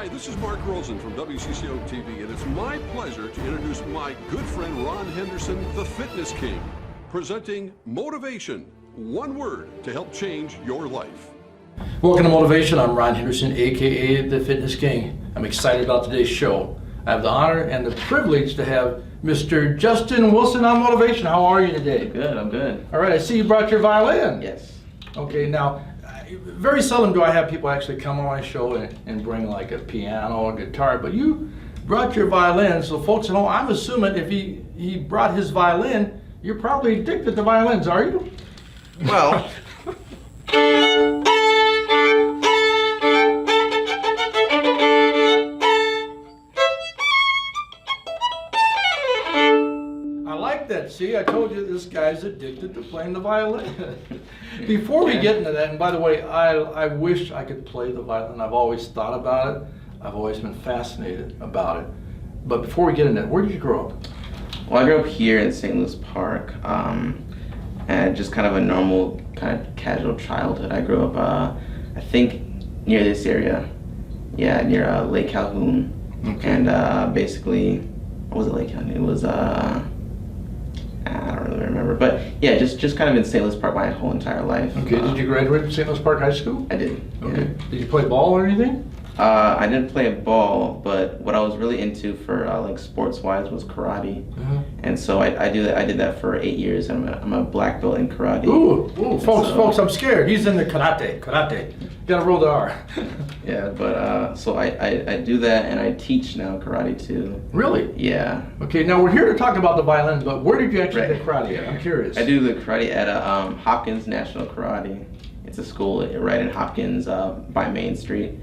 Hi, this is Mark Rosen from WCCO TV, and it's my pleasure to introduce my good friend Ron Henderson, the Fitness King, presenting Motivation, one word to help change your life. Welcome to Motivation. I'm Ron Henderson, aka the Fitness King. I'm excited about today's show. I have the honor and the privilege to have Mr. Justin Wilson on Motivation. How are you today? Good, I'm good. All right, I see you brought your violin. Yes. Okay, now, very seldom do I have people actually come on my show and bring like a piano or guitar, but you brought your violin, so folks at home, I'm assuming if he brought his violin, you're probably addicted to violins, are you? Well, I like that. See, I told you this guy's addicted to playing the violin. Before we get into that, and by the way, I wish I could play the violin. I've always thought about it. I've always been fascinated about it. But before we get into that, where did you grow up? well, I grew up here in St. Louis Park, and just kind of a normal, kind of casual childhood. I grew up, I think, near this area. Yeah, near Lake Calhoun. Okay. And basically, what was it, Lake Calhoun? It was, I don't really remember. But yeah, just kind of in St. Louis Park my whole entire life. Okay, did you graduate from St. Louis Park High School? I did. Okay. Yeah. Did you play ball or anything? I didn't play ball, but what I was really into for like sports-wise was karate, and so I did that for 8 years. I'm a black belt in karate. Ooh, So- folks, I'm scared. He's in the karate. Gotta roll the R. Yeah, but so I do that, and I teach now karate too. Really? Yeah, Okay, now we're here to talk about the violin, but where did you actually Right. get karate at? I'm curious. I do the karate at Hopkins National Karate. It's a school right in Hopkins by Main Street.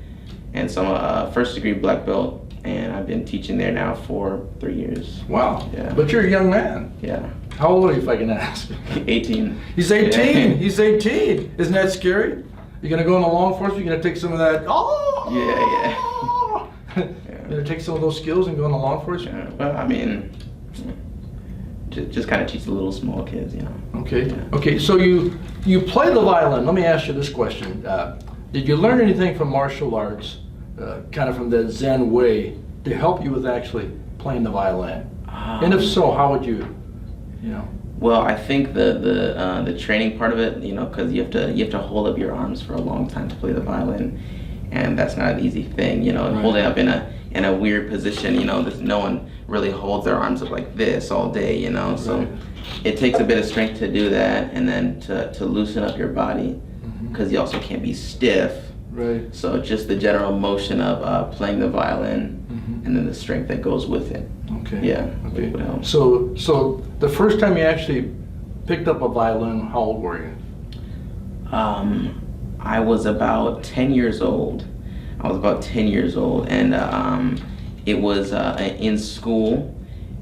And so I'm a first degree black belt, and I've been teaching there now for 3 years. Wow. Yeah. But you're a young man. Yeah, How old are you, if I can ask? 18. He's 18. Yeah. He's 18. Isn't that scary? You're gonna go in the law enforcement. You're gonna take some of that. Oh. Yeah. You're gonna take some of those skills and go in the law enforcement. Yeah, well, I mean, just kind of teach the little small kids, you know. Okay. Yeah. Okay. So you play the violin. Let me ask you this question: did you learn anything from martial arts, kind of from the Zen way, to help you with actually playing the violin? And if so, how would you know? Well, I think the training part of it, you know, because you have to hold up your arms for a long time to play the violin, and that's not an easy thing, you know. Right. Holding up in a weird position, you know. No one really holds their arms up like this all day, you know. So Right. it takes a bit of strength to do that, and then to loosen up your body, because you also can't be stiff. Right. So just the general motion of playing the violin, and then the strength that goes with it. Okay. Yeah, Okay. would help. So the first time you actually picked up a violin, how old were you? I was about 10 years old. And it was in school.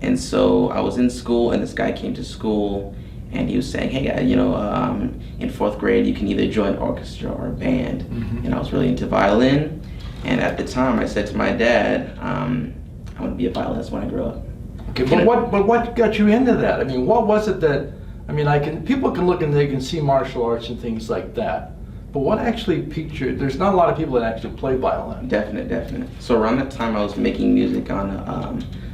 And so I was in school, and this guy came to school, and he was saying, hey, you know, in 4th grade, you can either join orchestra or a band. And I was really into violin. And at the time, I said to my dad, I want to be a violinist when I grow up. Okay, but what got you into that? I mean, what was it that? I mean, people can look and they can see martial arts and things like that. But what actually piqued you? There's not a lot of people that actually play violin. Definite. So around that time, I was making music on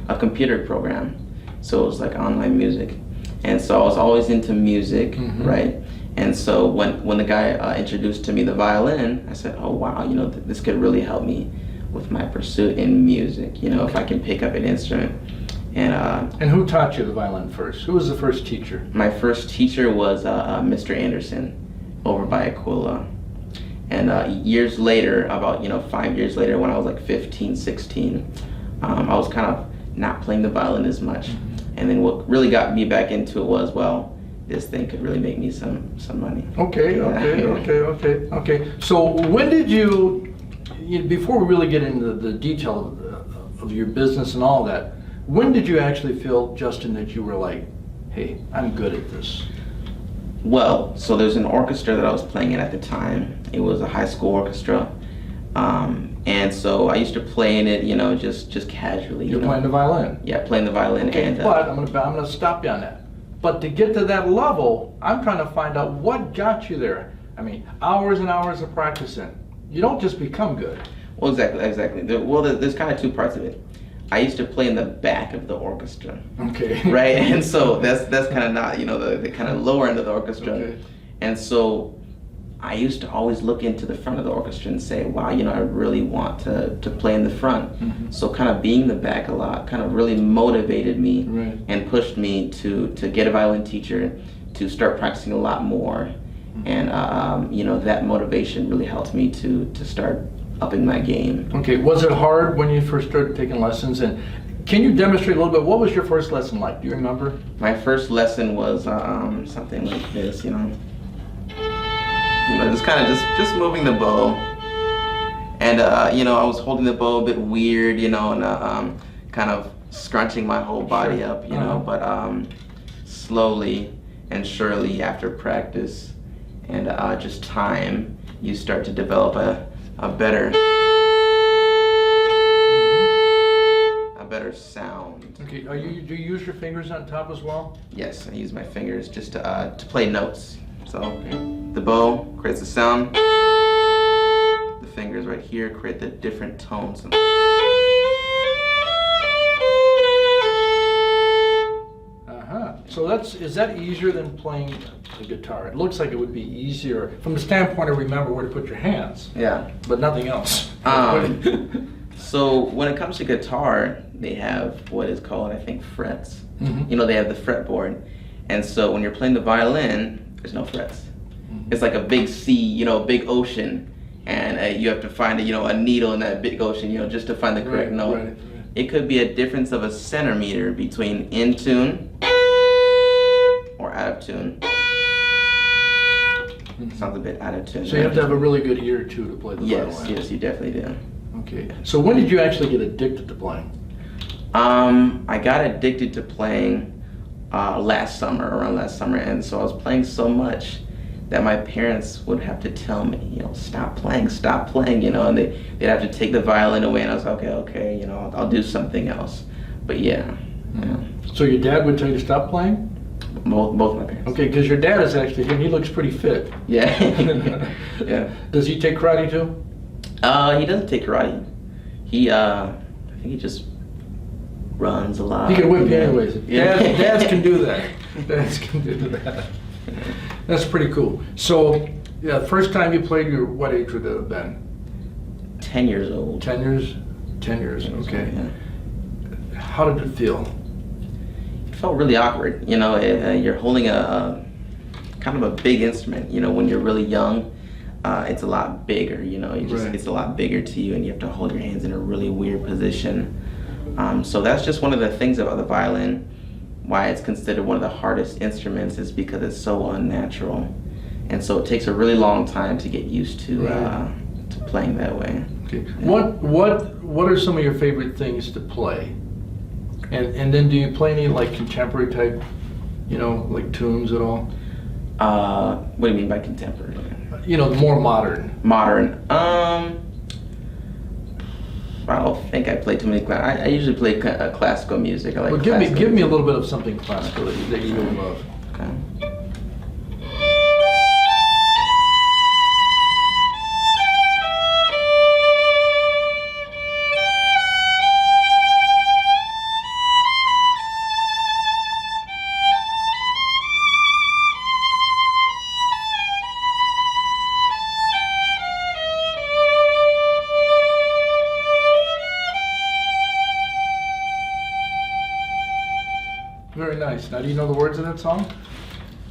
a computer program. So it was like online music. And so I was always into music, right? And so when the guy introduced to me the violin, I said, oh wow, you know, this could really help me with my pursuit in music, you know, if I can pick up an instrument. And who taught you the violin first? Who was the first teacher? My first teacher was Mr. Anderson over by Aquila. And years later, about 5 years later, when I was like 15, 16, I was kind of not playing the violin as much. And then what really got me back into it was, well, this thing could really make me some money. Okay. So when did before we really get into the detail of your business and all that, when did you actually feel, Justin, that you were like, hey, I'm good at this? Well, so there's an orchestra that I was playing in at the time. It was a high school orchestra. And so I used to play in it, you know, just casually. You're playing the violin? Yeah, playing the violin. Okay, and but I'm gonna stop you on that. But to get to that level, I'm trying to find out what got you there. I mean, hours and hours of practicing. You don't just become good. Well, exactly. There's kind of two parts of it. I used to play in the back of the orchestra. Okay. Right, and so that's kind of not, the kind of lower end of the orchestra. Okay. And so I used to always look into the front of the orchestra and say, wow, I really want to play in the front. Mm-hmm. So kind of being in the back a lot kind of really motivated me Right. and pushed me to get a violin teacher, to start practicing a lot more. And that motivation really helped me to start upping my game. Okay, was it hard when you first started taking lessons? And can you demonstrate a little bit? What was your first lesson like? Do you remember? My first lesson was something like this, just kind of just moving the bow, and I was holding the bow a bit weird, and kind of scrunching my whole body up, but slowly and surely after practice and just time, you start to develop a better sound. Okay, do you use your fingers on top as well? Yes, I use my fingers just to play notes. So the bow creates the sound. The fingers right here create the different tones. So is that easier than playing the guitar? It looks like it would be easier from the standpoint of remember where to put your hands. Yeah. But nothing else. So when it comes to guitar, they have what is called, I think, frets. Mm-hmm. They have the fretboard. And so when you're playing the violin, there's no frets. Mm-hmm. It's like a big sea, a big ocean. And you have to find a needle in that big ocean, just to find the correct note. Right. It could be a difference of a centimeter between in tune or out of tune. Sounds a bit out of tune. So you have to have a really good ear too to play the violin. Yes, you definitely do. Okay. So when did you actually get addicted to playing? I got addicted to playing around last summer, and so I was playing so much that my parents would have to tell me, stop playing, and they'd have to take the violin away, and I was like, okay, I'll do something else. But yeah. So your dad would tell you to stop playing? Both my parents. Okay, because your dad is actually here, and he looks pretty fit. Yeah. Yeah. Does he take karate too? He doesn't take karate. I think he just runs a lot. He can whip you anyways. Yeah. Dads can do that. Dads can do that. That's pretty cool. So, first time you played, what age would that have been? 10 years old. 10 years? 10 years, okay. Yeah. How did it feel? It felt really awkward. You're holding a kind of a big instrument. When you're really young, it's a lot bigger. Right. It's a lot bigger to you, and you have to hold your hands in a really weird position. So that's just one of the things about the violin. Why it's considered one of the hardest instruments is because it's so unnatural, and so it takes a really long time to get used to playing that way. Okay. What are some of your favorite things to play? And then do you play any like contemporary type, like tunes at all? What do you mean by contemporary? More modern. Modern. I don't think I play too many. I usually play classical music. I like. Well, give me a little bit of something classical that you really love. Okay. Very nice. Now, do you know the words of that song?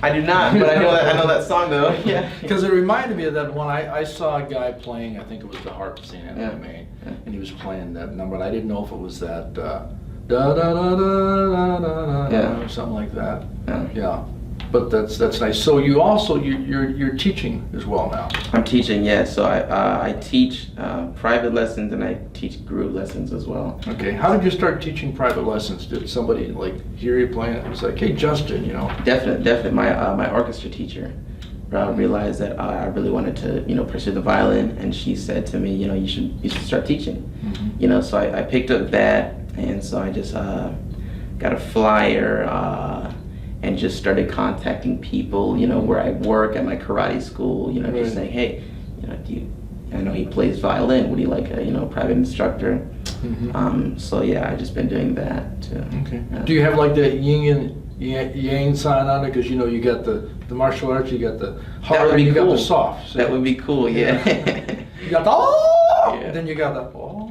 I do not, but I know that song though. Yeah. Because it reminded me of that one. I saw a guy playing. I think it was the harp scene in Yeah. Maine, and he was playing that number. And I didn't know if it was that da da da da da da Yeah. or something like that. Yeah. Yeah. But that's nice. So you're teaching as well now. I'm teaching, yeah. So I teach private lessons and I teach group lessons as well. Okay. How did you start teaching private lessons? Did somebody hear you playing it and was like, "Hey, Justin, Definitely. My orchestra teacher realized that I really wanted to pursue the violin, and she said to me, you should start teaching. Mm-hmm. So I picked up that, and so I just got a flyer. And just started contacting people, where I work at my karate school, Right. just saying, hey, do And I know he plays violin. Would he like a private instructor? So yeah, I've just been doing that too. Okay. Yeah. Do you have like that yin and yang sign on it? Because you got the martial arts, you got the hard, and you got the soft. So That would be cool. Yeah. you got the oh, Yeah. then you got the oh.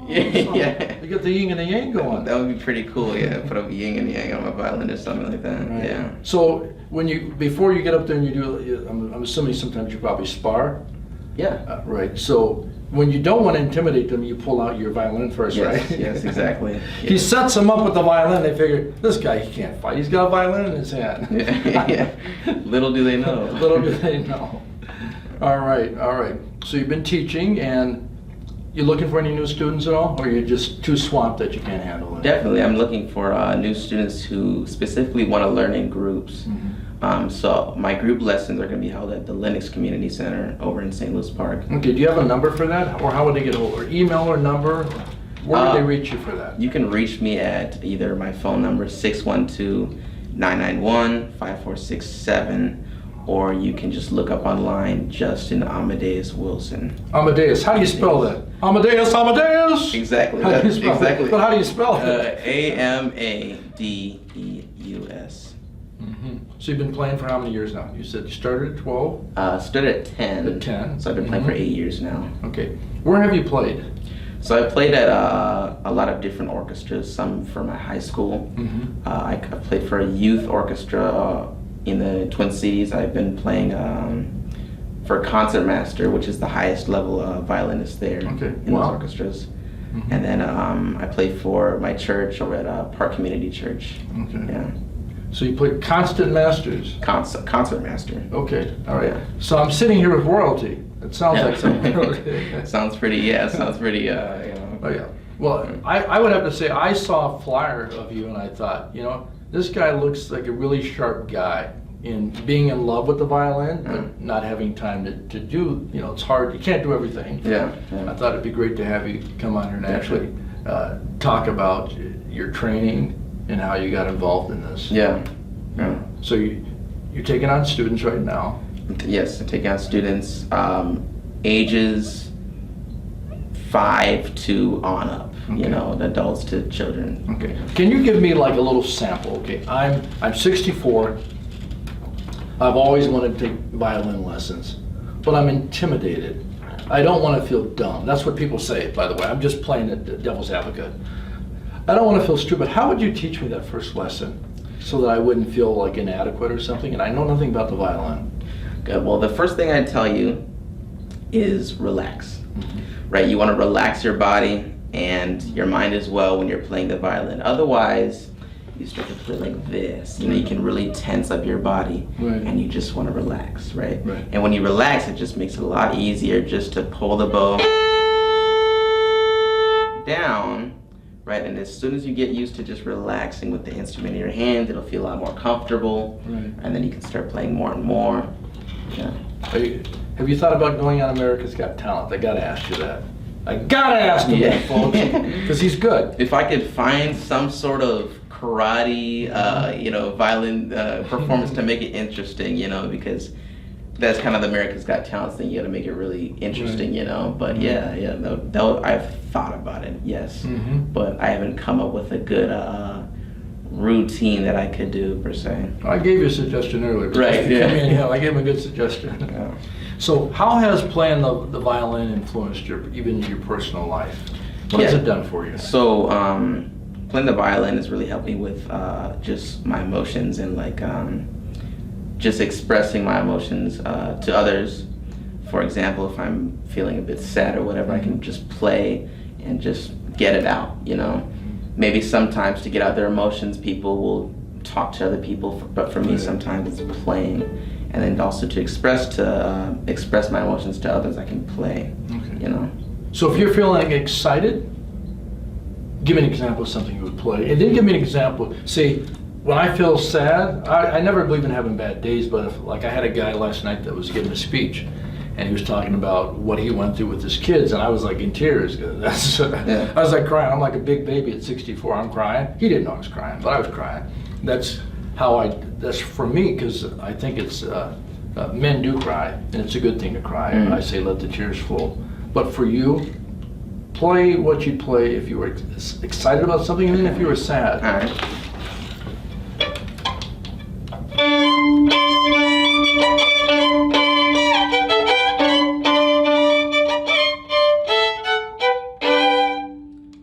Yeah. You got the yin and the yang going. That would be pretty cool. Yeah, put a yin and yang on my violin or something like that. Right. Yeah. So before you get up there and you do, I'm assuming sometimes you probably spar. Yeah. Right. So when you don't want to intimidate them, you pull out your violin first, Yes, right? yes, exactly. He Yeah. sets them up with the violin. They figure this guy, he can't fight. He's got a violin in his hand. Yeah. Little do they know. Little do they know. All right. So you've been teaching, and you looking for any new students at all, or you're just too swamped that you can't handle it? Definitely, I'm looking for new students who specifically want to learn in groups. So my group lessons are going to be held at the Linux Community Center over in St. Louis Park. Okay. Do you have a number for that, or how would they get hold? Or email or number? Where would they reach you for that? You can reach me at either my phone number 612-991-5467, or you can just look up online Justin Amadeus Wilson. Amadeus. How do you spell that? Amadeus. Exactly. How do you spell exactly. it? But how do you spell it? Amadeus. So you've been playing for how many years now? You said you started at 12? Started at 10. At 10. So I've been playing for 8 years now. Okay. Where have you played? So I played at a lot of different orchestras, some for my high school. I played for a youth orchestra in the Twin Cities. I've been playing for concertmaster, which is the highest level violinist there in those orchestras. And then I played for my church over at Park Community Church. Okay. Yeah. So you played constant masters? Concertmaster. Okay, all right. Yeah. So I'm sitting here with royalty. It sounds like something. Sounds pretty, Oh yeah. Well, I would have to say I saw a flyer of you and I thought, this guy looks like a really sharp guy in being in love with the violin, but not having time to do, it's hard. You can't do everything. Yeah. I thought it'd be great to have you come on here and actually talk about your training and how you got involved in this. Yeah. So you're taking on students right now. Yes, I take out students ages 5 to on up, adults to children. Okay. Can you give me like a little sample? Okay, I'm 64. I've always wanted to take violin lessons, but I'm intimidated. I don't want to feel dumb. That's what people say, by the way. I'm just playing the devil's advocate. I don't want to feel stupid. How would you teach me that first lesson so that I wouldn't feel like inadequate or something? And I know nothing about the violin. Good. Well, the first thing I'd tell you is relax, right? You want to relax your body and your mind as well when you're playing the violin. Otherwise, you start to feel like this. You can really tense up your body, and you just want to relax, right? And when you relax, it just makes it a lot easier just to pull the bow down, right? And as soon as you get used to just relaxing with the instrument in your hands, it'll feel a lot more comfortable, and then you can start playing more and more. Yeah. Have you thought about going on America's Got Talent? I gotta ask you that. I gotta ask him that, folks, because he's good. If I could find some sort of karate, violin performance to make it interesting, because that's kind of the America's Got Talent thing. You got to make it really interesting, But I've thought about it, yes, but I haven't come up with a good routine that I could do per se. I gave you a suggestion earlier. Right. Yeah. I gave him a good suggestion. Yeah. So, how has playing the violin influenced even your personal life? What has it done for you? So, playing the violin has really helped me with just my emotions and just expressing my emotions to others. For example, if I'm feeling a bit sad or whatever, I can just play and just get it out, Maybe sometimes to get out their emotions, people will talk to other people, but for me, sometimes it's playing. And then also to express my emotions to others, I can play, So if you're feeling excited, give me an example of something you would play. And then give me an example. See, when I feel sad, I never believe in having bad days, but I had a guy last night that was giving a speech, and he was talking about what he went through with his kids, and I was like in tears. I was like crying. I'm like a big baby at 64. I'm crying. He didn't know I was crying, but I was crying. That's for me, because I think it's men do cry, and it's a good thing to cry. I say let the tears flow. But for you, play what you play if you were excited about something, and then if you were sad. All right.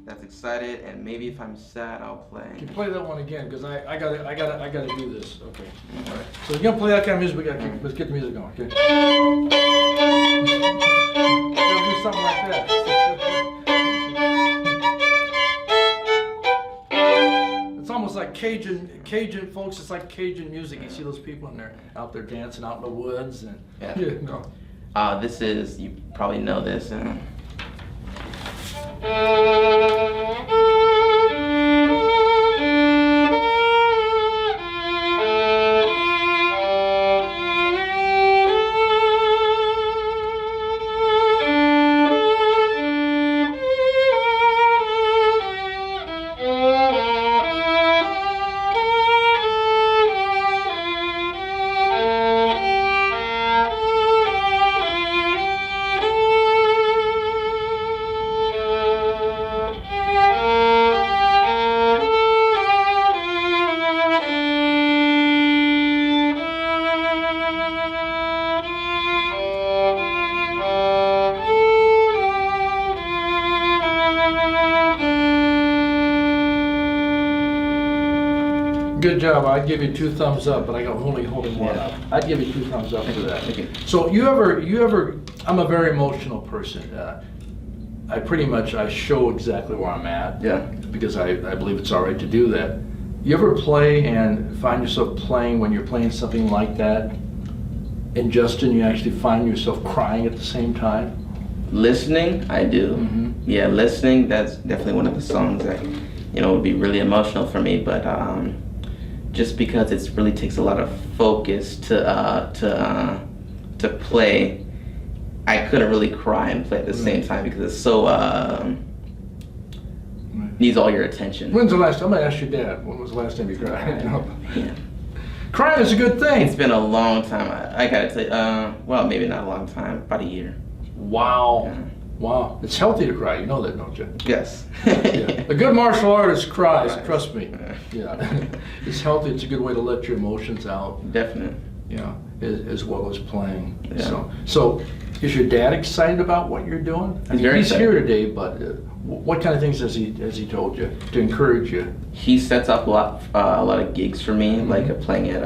That's excited, and maybe if I'm sad, I'll play. Can you play that one again? Because I gotta do this. Okay. All right. So you're gonna play that kind of music. Let's get the music going. Okay. Gotta do something like that. It's almost like Cajun folks. It's like Cajun music. You see those people and they're out there dancing out in the woods and. Yeah. You know. This is, you probably know this. Good job. I'd give you 2 thumbs up, but I got only holding 1 up. I'd give you 2 thumbs up for that. Okay. So you ever? I'm a very emotional person. I show exactly where I'm at. Yeah. Because I believe it's all right to do that. You ever play and find yourself playing when you're playing something like that? And Justin, you actually find yourself crying at the same time? Listening, I do. Mm-hmm. Yeah, listening, that's definitely one of the songs that, would be really emotional for me, but just because it really takes a lot of focus to play, I couldn't really cry and play at the same time because it's so, needs all your attention. When's the last time? I'm gonna ask your dad. When was the last time you cried? Yeah. Crying is a good thing. It's been a long time. I gotta say, well, maybe not a long time, about a year. Wow. Yeah. Wow. It's healthy to cry. You know that, don't you? Yes. Yeah. A good martial artist cries. Right. Trust me. Yeah. It's healthy. It's a good way to let your emotions out. Definitely. Yeah. As well as playing. Yeah. So is your dad excited about what you're doing? He's very he's excited. here today, but what kind of things has he told you to encourage you? He sets up a lot of gigs for me, Mm-hmm. like playing at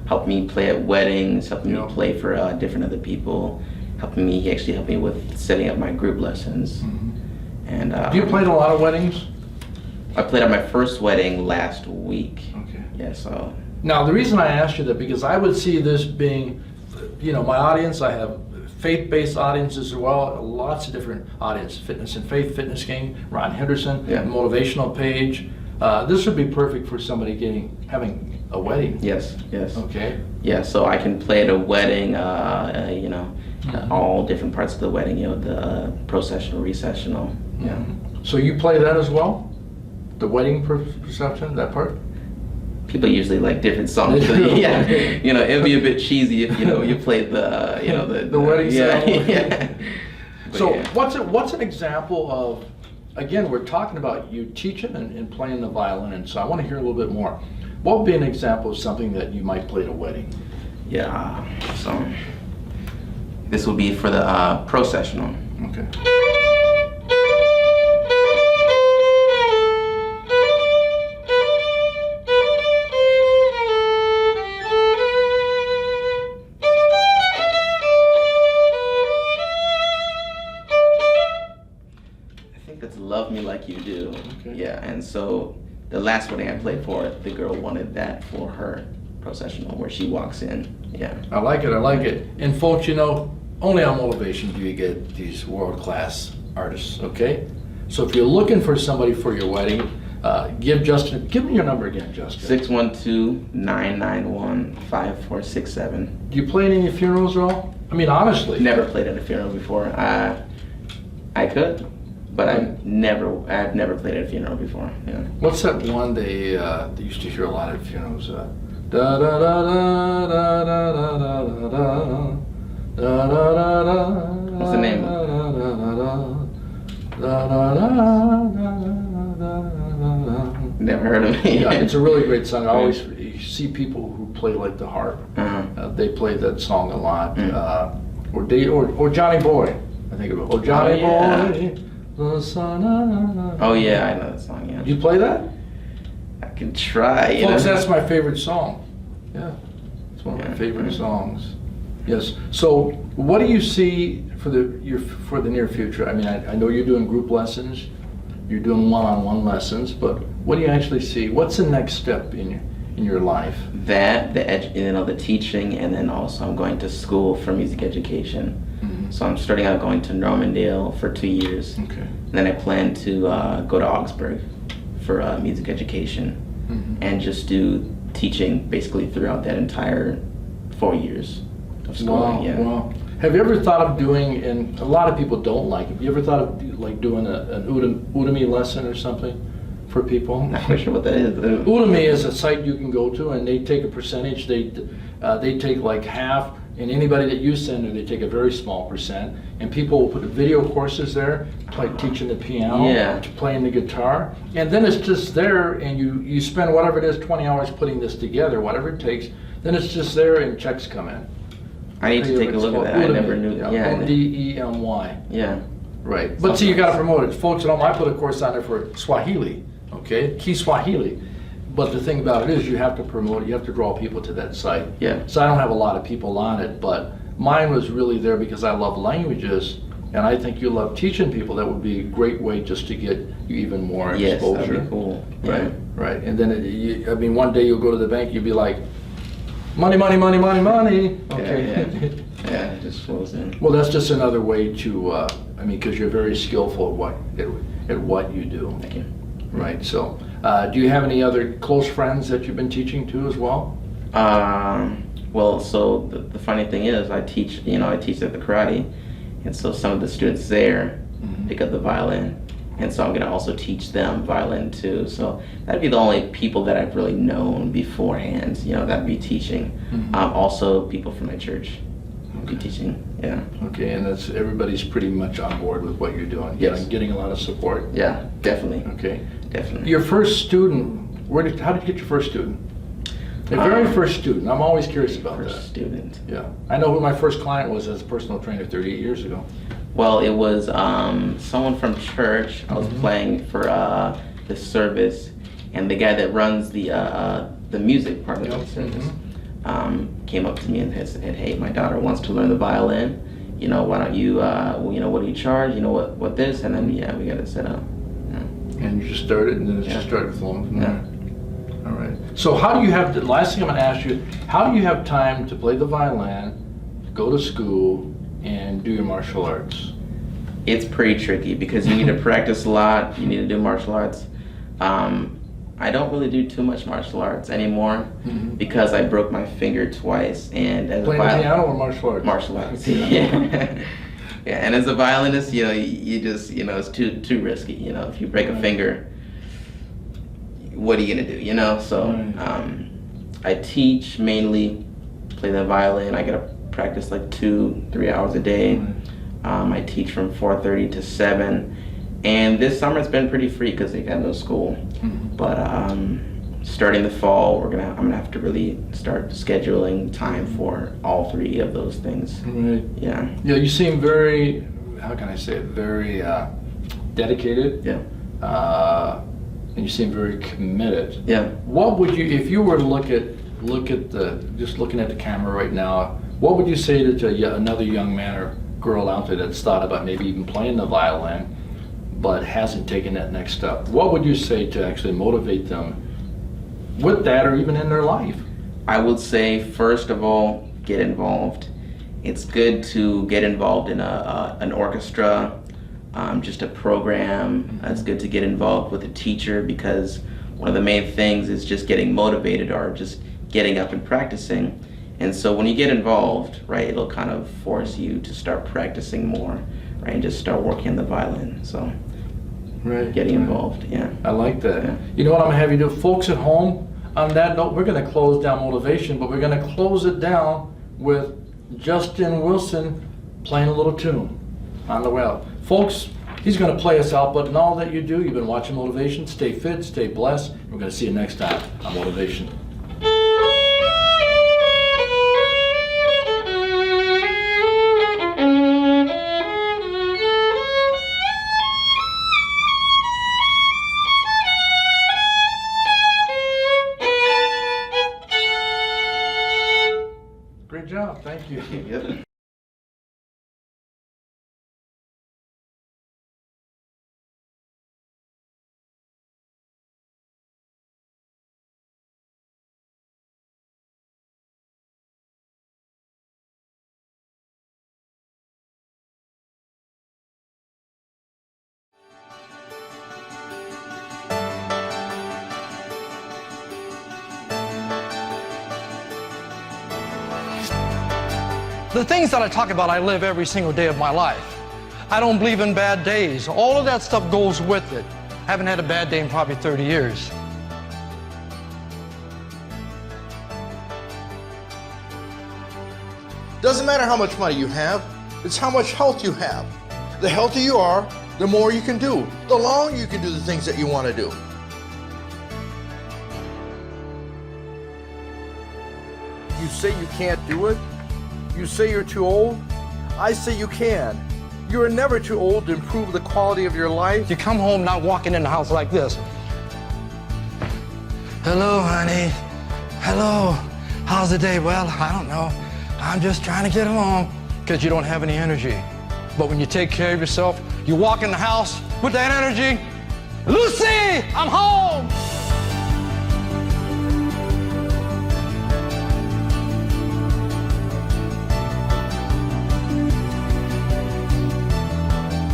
helped me play at weddings, helping Yeah. me play for different other people, he actually helped me with setting up my group lessons. Mm-hmm. And Do you play at a lot of weddings? I played at my first wedding last week. Okay. Yeah, so Now, the reason I asked you that, because I would see this being, my audience, I have faith-based audiences as well, lots of different audiences, Fitness and Faith, Fitness King, Ron Henderson, Yeah. motivational page. This would be perfect for somebody having a wedding. yes. Okay. Yeah, so I can play at a wedding, all different parts of the wedding, the processional, recessional. Yeah. So you play that as well? The wedding perception, that part? People usually like different songs. Yeah, it'd be a bit cheesy if you played the The wedding yeah, song. yeah. But So yeah. what's an example of, again, we're talking about you teaching and playing the violin, and so I want to hear a little bit more. What would be an example of something that you might play at a wedding? Yeah, so this will be for the processional. Okay. I think that's Love Me Like You Do. Okay. Yeah, and so the last wedding I played for, the girl wanted that for her processional where she walks in. Yeah. I like it. And folks, only on Motivation do you get these world-class artists, okay? So if you're looking for somebody for your wedding, give me your number again, Justin. 612-991-5467. Do you play at any funerals at all? I mean, honestly. Never played at a funeral before. I could, but I've never played at a funeral before. Yeah. What's that one they used to hear a lot at funerals? Da da da da da da da da da da da da da What's the name? Never heard of it. Yeah, it's a really great song. I always you see people who play like the harp. They play that song a lot. Or Johnny Boy. I think about Johnny Boy. The sun. Oh yeah, I know that song. Yeah. Do you play that? I can try. Folks, that's my favorite song. Yeah, it's one of my favorite songs. Yes. So, what do you see for the near future? I mean, I know you're doing group lessons, you're doing one-on-one lessons, but what do you actually see? What's the next step in your life? The teaching, and then also I'm going to school for music education. So I'm starting out going to Normandale for 2 years. Okay. And then I plan to go to Augsburg for music education and just do teaching basically throughout that entire 4 years of schooling. Wow. Have you ever thought of doing, and a lot of people don't like it, have you ever thought of like doing an Udemy lesson or something for people? I'm not quite sure what that is. Udemy is a site you can go to, and they take a percentage. They take like half, and anybody that you send there, they take a very small percent. And people will put video courses there, like teaching the piano, playing the guitar, and then it's just there, and you spend whatever it is, 20 hours putting this together, whatever it takes. Then it's just there, and checks come in. I need to take a look at that. Udemy. I never knew. Udemy. Yeah. Right. But see, you got to promote it. Folks at home, I put a course on there for Swahili, okay? Kiswahili. But the thing about it is you have to promote it. You have to draw people to that site. Yeah. So I don't have a lot of people on it, but mine was really there because I love languages, and I think you love teaching people. That would be a great way just to get you even more exposure. Yes, that'd be cool. Yeah. Right. And then one day you'll go to the bank, you'll be like, money, money, money, money, money. Okay. Yeah, it just flows in. Well, that's just another way to, because you're very skillful at what you do. Thank you. Right. So, do you have any other close friends that you've been teaching to as well? Well, so the funny thing is, I teach at the karate, and so some of the students there pick up the violin, and so I'm going to also teach them violin too. So that'd be the only people that I've really known beforehand. That'd be teaching. Also, people from my church would be teaching. Yeah. Okay, and everybody's pretty much on board with what you're doing. Yes. Getting a lot of support. Yeah, definitely. Okay. Definitely. Your first student. How did you get your first student? The very first student. I'm always curious about that. First student. Yeah. I know who my first client was as a personal trainer 38 years ago. Well, it was someone from church. I was playing for the service, and the guy that runs the music part of the service came up to me and said, "Hey, my daughter wants to learn the violin. Why don't you? What do you charge? What this?" And then we got it set up. Yeah. And you just started, and then it just started flowing from there. All right. So how do you have to, last thing I'm going to ask you, how do you have time to play the violin, go to school, and do your martial arts? It's pretty tricky because you need to practice a lot. You need to do martial arts. I don't really do too much martial arts anymore because I broke my finger twice. And as playing the piano or martial arts? Martial arts. Yeah. Yeah. And as a violinist, you just it's too risky. If you break a finger, what are you gonna do? So I teach mainly, play the violin. I gotta practice like 2-3 hours a day. I teach from 4:30 to 7, and this summer it's been pretty free because they got no school. But starting the fall, I'm gonna have to really start scheduling time for all 3 of those things. Right. Yeah. Yeah, you seem very, how can I say it, very dedicated. Yeah. And you seem very committed. Yeah. What would you, if you were to look at just looking at the camera right now, what would you say to another young man or girl out there that's thought about maybe even playing the violin, but hasn't taken that next step? What would you say to actually motivate them with that, or even in their life? I would say, first of all, get involved. It's good to get involved in an orchestra, just a program. It's good to get involved with a teacher, because one of the main things is just getting motivated or just getting up and practicing. And so when you get involved, right, it'll kind of force you to start practicing more, right, and just start working on the violin. So getting involved, yeah. I like that. Yeah. You know what I'm gonna have you do? Folks at home, on that note, we're gonna close down motivation, but we're gonna close it down with Justin Wilson playing a little tune. On the way out. Folks, he's going to play us out, but in all that you do, you've been watching Motivation. Stay fit, stay blessed. We're going to see you next time on Motivation. Great job. Thank you. Yep. The things that I talk about, I live every single day of my life. I don't believe in bad days. All of that stuff goes with it. I haven't had a bad day in probably 30 years. Doesn't matter how much money you have, it's how much health you have. The healthier you are, the more you can do. The longer you can do the things that you want to do. You say you can't do it? You say you're too old? I say you can. You are never too old to improve the quality of your life. You come home not walking in the house like this. Hello, honey. Hello. How's the day? Well, I don't know. I'm just trying to get along, because you don't have any energy. But when you take care of yourself, you walk in the house with that energy. Lucy, I'm home.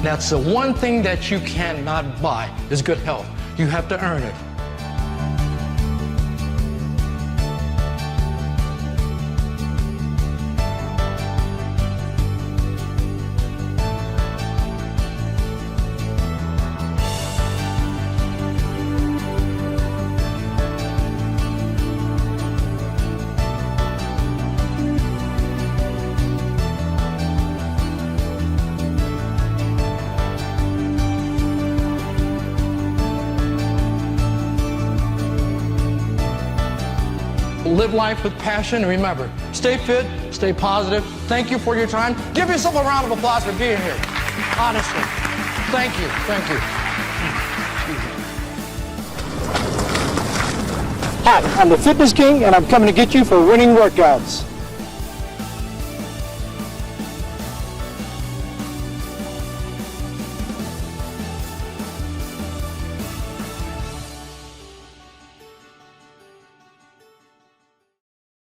That's the one thing that you cannot buy, is good health. You have to earn it. Live life with passion, and remember, stay fit, stay positive. Thank you for your time. Give yourself a round of applause for being here. Honestly. Thank you. Thank you. Hi, I'm the Fitness King, and I'm coming to get you for winning workouts.